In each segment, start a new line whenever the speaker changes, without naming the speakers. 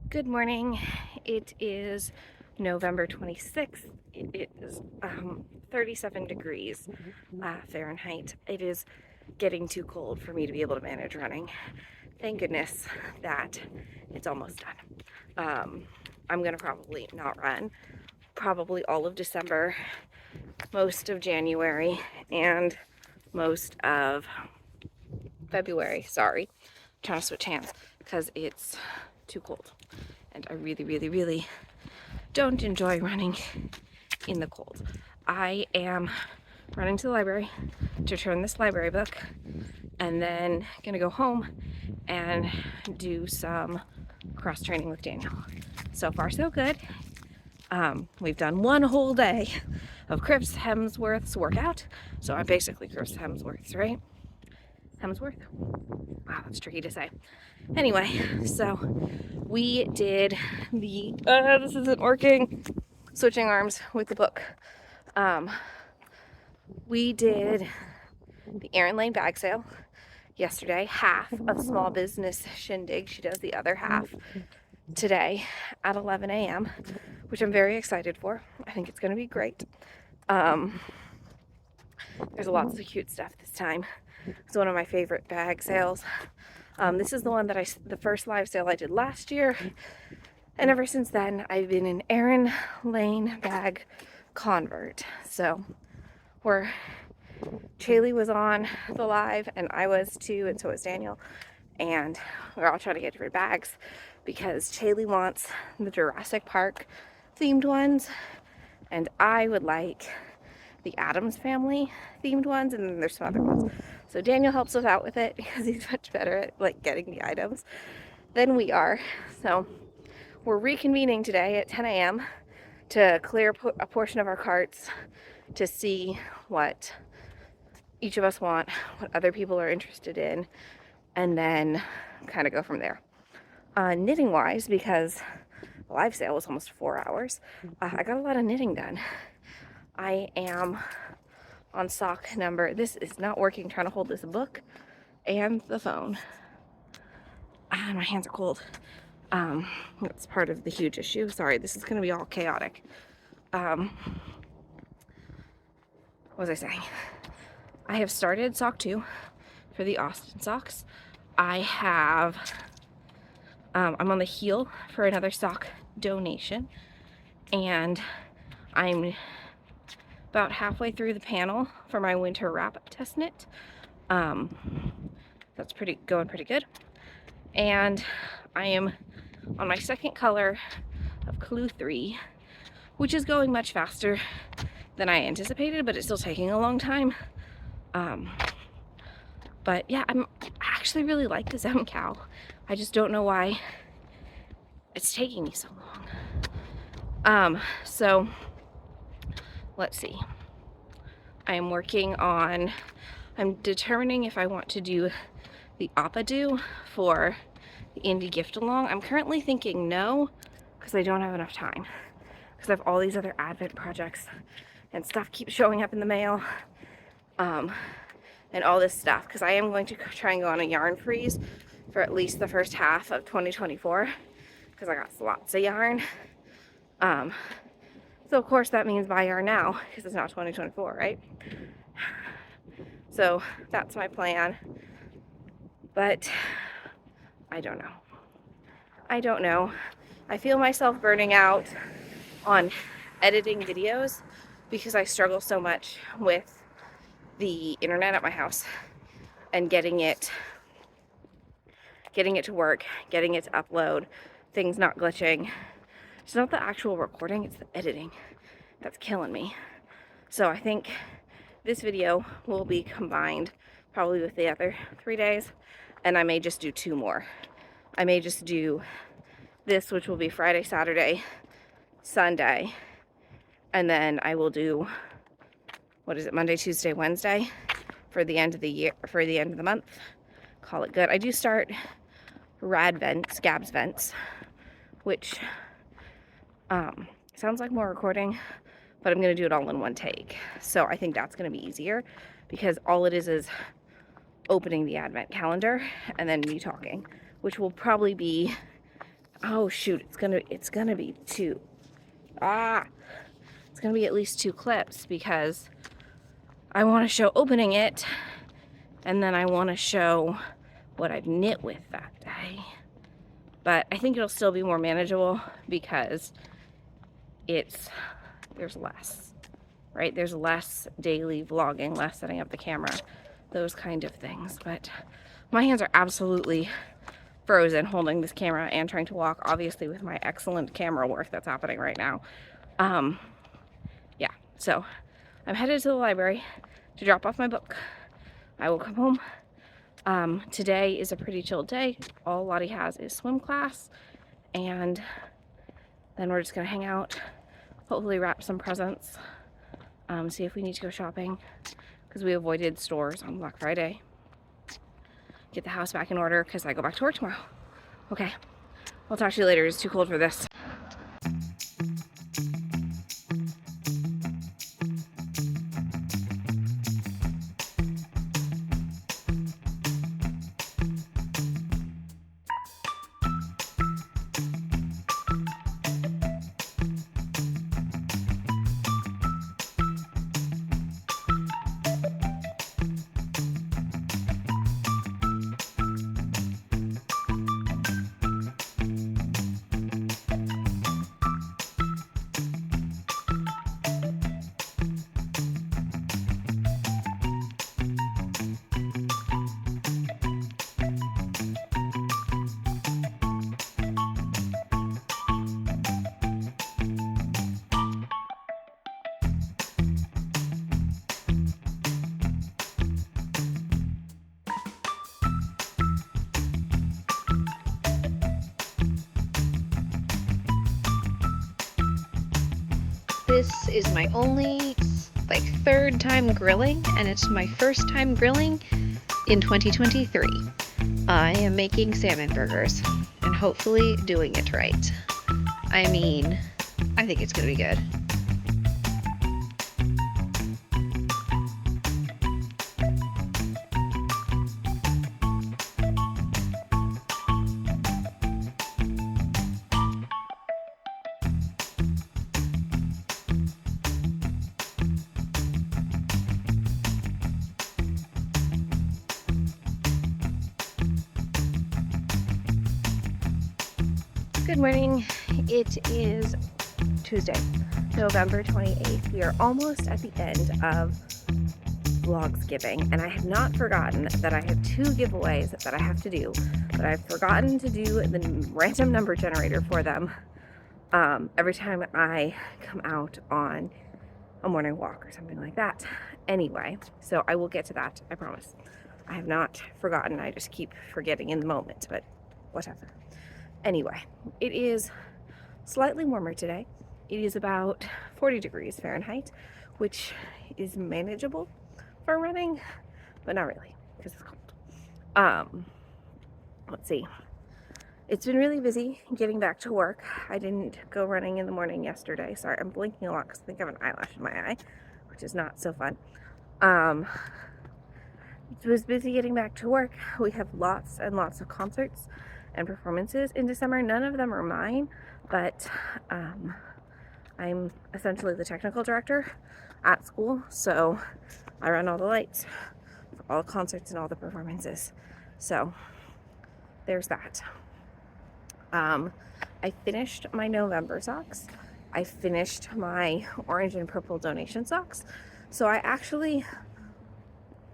Good morning. It is November 26th. It is 37 degrees Fahrenheit. It is getting too cold for me to be able to manage running. Thank goodness that it's almost done. I'm gonna probably not run. Probably all of December, most of January, and most of February. Sorry, I'm trying to switch hands because it's too cold. And I really don't enjoy running in the cold. I am running to the library to return this library book and then gonna go home and do some cross training with Daniel. So far so good. We've done one whole day of Chris Hemsworth's workout. So I'm basically Chris Hemsworth's, right? Hemsworth? Wow, that's tricky to say. Anyway, so we did the, this isn't working, switching arms with the book. We did the Erin Lane bag sale yesterday, half of Small Business Shindig. She does the other half today at 11 a.m., which I'm very excited for. I think it's going to be great. There's lots of cute stuff this time. It's one of my favorite bag sales. This is the one that the first live sale I did last year. And ever since then, I've been an Erin Lane bag convert. So Chaley was on the live and I was too, and so was Daniel. And we're all trying to get different bags because Chaley wants the Jurassic Park themed ones. And I would like the Addams Family themed ones, and then there's some other ones. So Daniel helps us out with it because he's much better at like getting the items than we are. So we're reconvening today at 10 a.m. to clear a portion of our carts to see what each of us want, what other people are interested in, and then kind of go from there. Knitting wise, because the live sale was almost 4 hours, I got a lot of knitting done. I am on sock number, this is not working, trying to hold this book and the phone. My hands are cold. That's part of the huge issue. Sorry, this is going to be all chaotic. What was I saying? I have started sock 2 for the Austin socks. I'm on the heel for another sock donation, and I'm about halfway through the panel for my winter wrap test knit. That's going pretty good. And I am on my second color of Clue 3, which is going much faster than I anticipated, but it's still taking a long time. But yeah, I actually really like this cow. I just don't know why it's taking me so long. So let's see. I'm determining if I want to do the Oppa-Do for the indie gift along. I'm currently thinking no, because I don't have enough time. Because I have all these other Advent projects and stuff keeps showing up in the mail. And all this stuff, because I am going to try and go on a yarn freeze for at least the first half of 2024, because I got lots of yarn. So of course that means buy yarn now, because it's not 2024, right? So that's my plan, but I don't know. I feel myself burning out on editing videos because I struggle so much with the internet at my house and getting it to work, getting it to upload, things not glitching. It's not the actual recording, it's the editing that's killing me. So I think this video will be combined probably with the other 3 days, and I may just do 2 more. I may just do this, which will be Friday, Saturday, Sunday, and then I will do, Monday, Tuesday, Wednesday for the end of the year, for the end of the month. Call it good. I do start Gabs Vents, which sounds like more recording, but I'm going to do it all in one take. So I think that's going to be easier because all it is opening the Advent calendar and then me talking, which will probably be Oh shoot, it's gonna be two. It's gonna be at least 2 clips because I want to show opening it, and then I want to show what I've knit with that day. But I think it'll still be more manageable because there's less, right? There's less daily vlogging, less setting up the camera, those kind of things. But my hands are absolutely frozen holding this camera and trying to walk, obviously, with my excellent camera work that's happening right now. Yeah, so I'm headed to the library to drop off my book. I will come home. Today is a pretty chill day. All Lottie has is swim class, and then we're just gonna hang out, hopefully wrap some presents, see if we need to go shopping, because we avoided stores on Black Friday. Get the house back in order because I go back to work tomorrow. Okay, I'll talk to you later. It's too cold for this.
This is my only, like, 3rd time grilling, and it's my first time grilling in 2023. I am making salmon burgers, and hopefully doing it right. I mean, I think it's gonna be good.
Good morning. It is Tuesday, November 28th. We are almost at the end of Vlogsgiving, and I have not forgotten that I have 2 giveaways that I have to do, but I've forgotten to do the random number generator for them every time I come out on a morning walk or something like that. Anyway, so I will get to that, I promise. I have not forgotten, I just keep forgetting in the moment, but whatever. Anyway, it is slightly warmer today. It is about 40 degrees Fahrenheit, which is manageable for running, but not really because it's cold. Let's see. It's been really busy getting back to work. I didn't go running in the morning yesterday. Sorry, I'm blinking a lot because I think I have an eyelash in my eye, which is not so fun. It was busy getting back to work. We have lots and lots of concerts and performances in December. None of them are mine, but I'm essentially the technical director at school, so I run all the lights for all the concerts and all the performances. So there's that. I finished my November socks. I finished my orange and purple donation socks. So I actually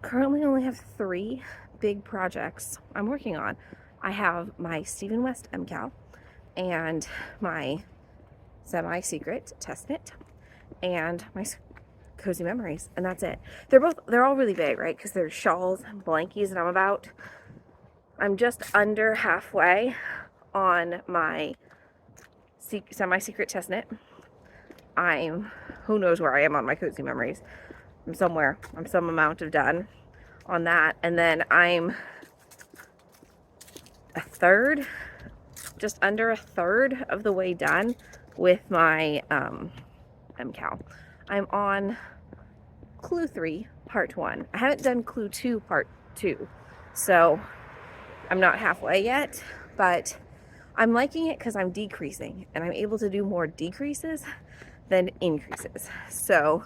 currently only have 3 big projects I'm working on. I have my Stephen West MCal and my semi-secret test knit and my cozy memories, and that's it. They're all really big, right? Because they're shawls and blankies, and I'm just under halfway on my semi-secret test knit. Who knows where I am on my cozy memories. I'm somewhere. I'm some amount of done on that, and then I'm just under a third of the way done with my MCal. I'm on Clue 3, Part 1. I haven't done Clue 2, Part 2, so I'm not halfway yet, but I'm liking it because I'm decreasing and I'm able to do more decreases than increases. So,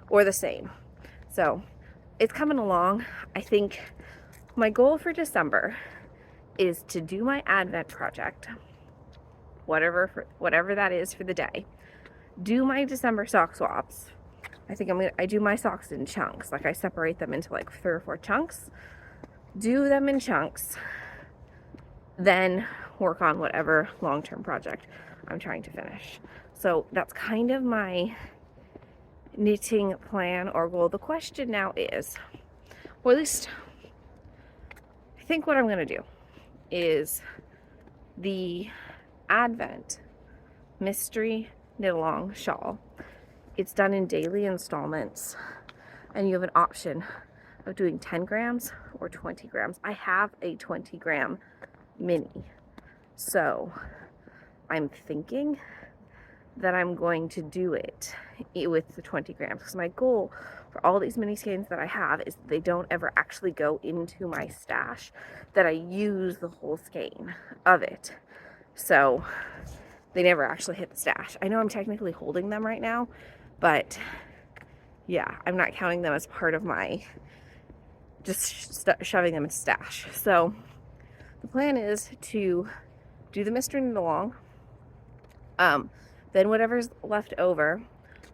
or the same. So it's coming along. I think my goal for December is to do my Advent project, whatever that is for the day. Do my December sock swaps. I think I do my socks in chunks. Like, I separate them into like 3 or 4 chunks. Do them in chunks. Then work on whatever long-term project I'm trying to finish. So that's kind of my knitting plan or goal. The question now is, or at least I think what I'm going to do is the Advent mystery knit along shawl. It's done in daily installments, and you have an option of doing 10 grams or 20 grams. I have a 20 gram mini, so I'm thinking that I'm going to do it with the 20 grams, because my goal for all these mini skeins that I have is they don't ever actually go into my stash, that I use the whole skein of it, so they never actually hit the stash. I know I'm technically holding them right now, but yeah, I'm not counting them as part of my just shoving them in stash. So the plan is to do the mystery knit along. Then whatever's left over,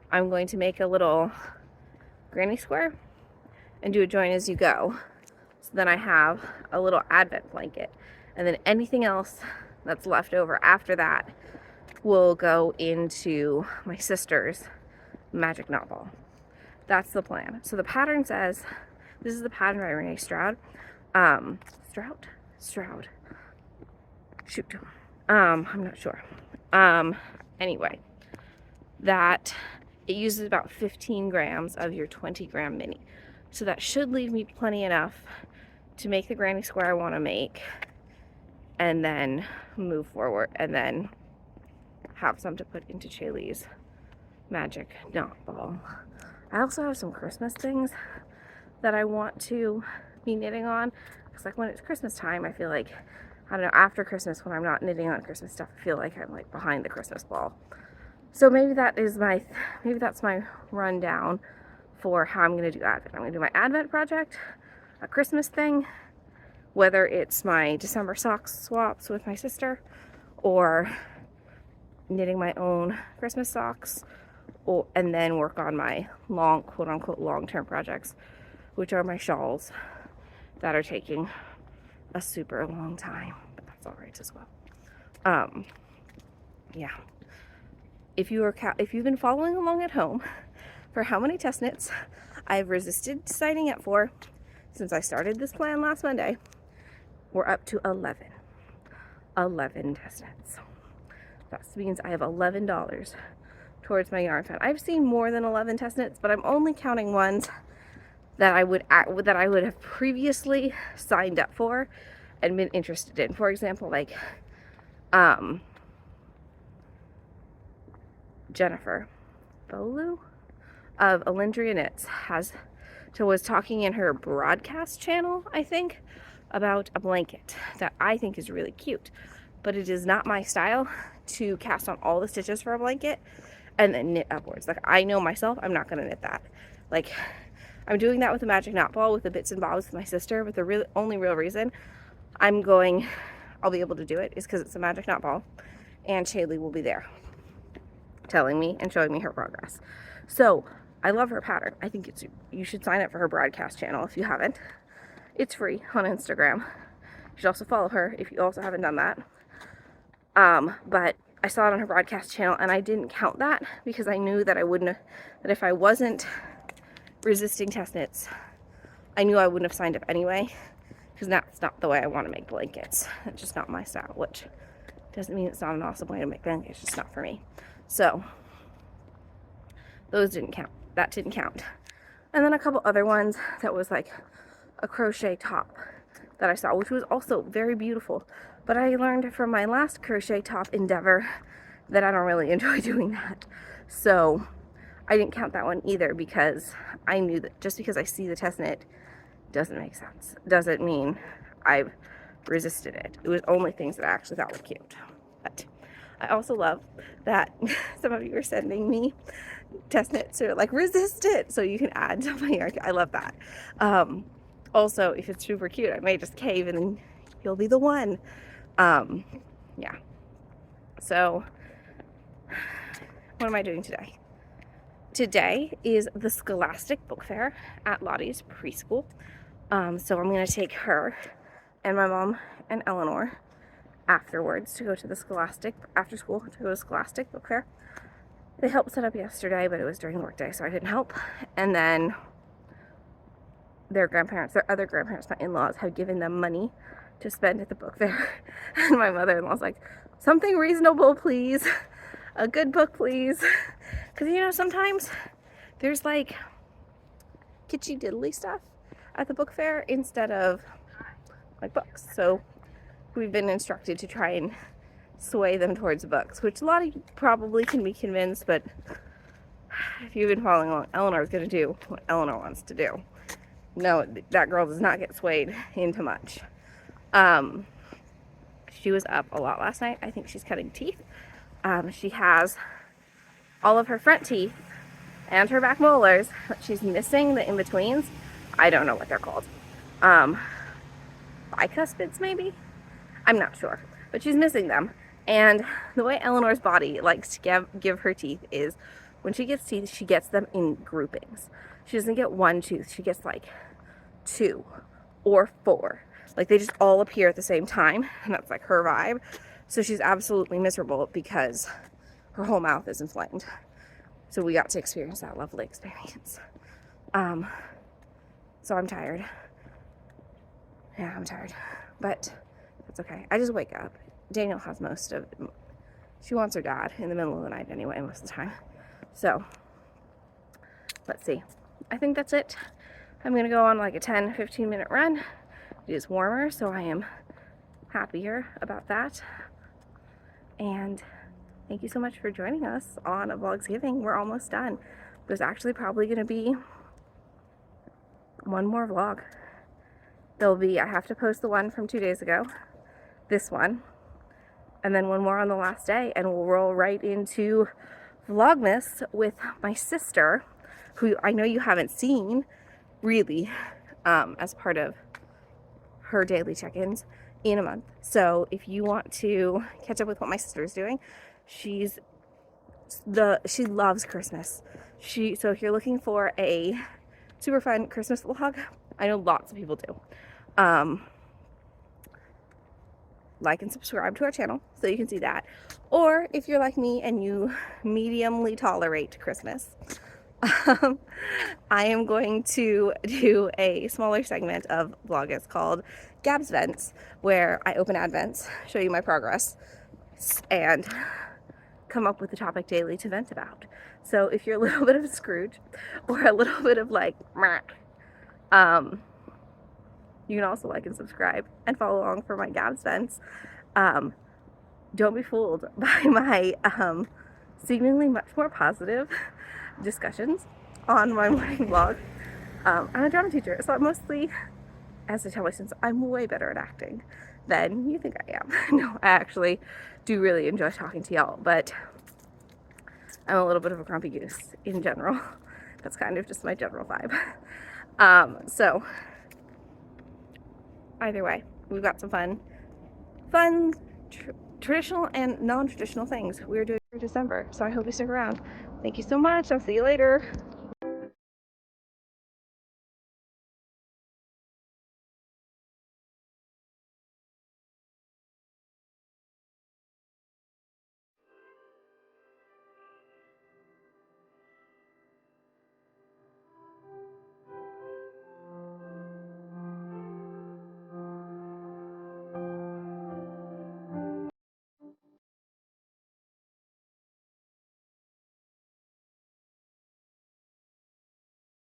I'm going to make a little granny square and do a join as you go. So then I have a little Advent blanket, and then anything else that's left over after that will go into my sister's magic knot ball. That's the plan. So the pattern says, this is the pattern by Renee Stroud. Stroud. Shoot. I'm not sure. Anyway, that it uses about 15 grams of your 20 gram mini. So that should leave me plenty enough to make the granny square I want to make, and then move forward, and then have some to put into Chaylee's magic knot ball. I also have some Christmas things that I want to be knitting on, because like when it's Christmas time, I feel like, I don't know, after Christmas, when I'm not knitting on Christmas stuff, I feel like I'm like behind the Christmas ball. So maybe that's my rundown for how I'm going to do Advent. I'm going to do my Advent project, a Christmas thing, whether it's my December socks swaps with my sister, or knitting my own Christmas socks, and then work on my long, quote-unquote, long-term projects, which are my shawls that are taking a super long time, but that's all right as well. Yeah. If you've been following along at home for how many test knits I've resisted signing up for since I started this plan last Monday, we're up to 11 test knits. That means I have $11 towards my yarn fund. I've seen more than 11 test knits, but I'm only counting ones that I would have previously signed up for and been interested in. For example, like Jennifer Bolu of Alindria Knits was talking in her broadcast channel, I think, about a blanket that I think is really cute, but it is not my style to cast on all the stitches for a blanket and then knit upwards. Like, I know myself, I'm not going to knit that. Like, I'm doing that with the magic knot ball with the bits and bobs with my sister, but the only real reason I'll be able to do it is because it's a magic knot ball, and Chaylee will be there telling me and showing me her progress. So I love her pattern. I think you should sign up for her broadcast channel if you haven't. It's free on Instagram. You should also follow her if you also haven't done that. But I saw it on her broadcast channel, and I didn't count that because I knew that that if I wasn't resisting test knits, I knew I wouldn't have signed up anyway, because that's not the way I want to make blankets. It's just not my style, which doesn't mean it's not an awesome way to make blankets. It's just not for me. So those didn't count. That didn't count. And then a couple other ones that was like a crochet top that I saw, which was also very beautiful. But I learned from my last crochet top endeavor that I don't really enjoy doing that. So I didn't count that one either, because I knew that just because I see the test knit doesn't make sense. Doesn't mean I've resisted it. It was only things that I actually thought were cute. But I also love that some of you are sending me test knits or like resist it so you can add to my yarn. I love that. Also, if it's super cute, I may just cave and then you'll be the one. Yeah. So what am I doing today? Today is the Scholastic Book Fair at Lottie's preschool. So I'm going to take her and my mom and Eleanor afterwards to go to the Scholastic, after school, to go to the Scholastic Book Fair. They helped set up yesterday, but it was during the workday, so I didn't help. And then their other grandparents, my in-laws, had given them money to spend at the book fair. And my mother-in-law's like, something reasonable, please. A good book, please. Because, you know, sometimes there's like kitschy diddly stuff at the book fair instead of like books. So we've been instructed to try and sway them towards books, which a lot of you probably can be convinced, but if you've been following along, Eleanor's going to do what Eleanor wants to do. No, that girl does not get swayed into much. She was up a lot last night. I think she's cutting teeth. She has all of her front teeth and her back molars, but she's missing the in-betweens. I don't know what they're called. Bicuspids, maybe? I'm not sure. But she's missing them. And the way Eleanor's body likes to give her teeth is when she gets teeth, she gets them in groupings. She doesn't get one tooth. She gets like 2 or 4. Like they just all appear at the same time. And that's like her vibe. So she's absolutely miserable because her whole mouth is inflamed. So we got to experience that lovely experience. So I'm tired. Yeah, I'm tired. But that's okay. I just wake up. Daniel has most of it. She wants her dad in the middle of the night anyway, most of the time. So, let's see. I think that's it. I'm going to go on like a 10-15 minute run. It is warmer, so I am happier about that. And thank you so much for joining us on Vlogsgiving. We're almost done. There's actually probably going to be one more vlog. I have to post the one from 2 days ago, this one, and then one more on the last day, and we'll roll right into Vlogmas with my sister, who I know you haven't seen really as part of her daily check-ins in a month. So if you want to catch up with what my sister is doing, she loves Christmas. So if you're looking for a super fun Christmas vlog, I know lots of people do. Like and subscribe to our channel so you can see that. Or if you're like me and you mediumly tolerate Christmas, I am going to do a smaller segment of Vlogmas called Gab's Vents, where I open Advents, show you my progress, and come up with a topic daily to vent about. So if you're a little bit of a Scrooge or a little bit of like, you can also like and subscribe and follow along for my Gab's Vents. Don't be fooled by my seemingly much more positive discussions on my morning vlog. I'm a drama teacher, so I'm mostly, as I tell my students, I'm way better at acting than you think I am. No, I actually do really enjoy talking to y'all, but I'm a little bit of a grumpy goose in general. That's kind of just my general vibe. So either way, we've got some fun, traditional and non-traditional things we're doing for December. So I hope you stick around. Thank you so much. I'll see you later.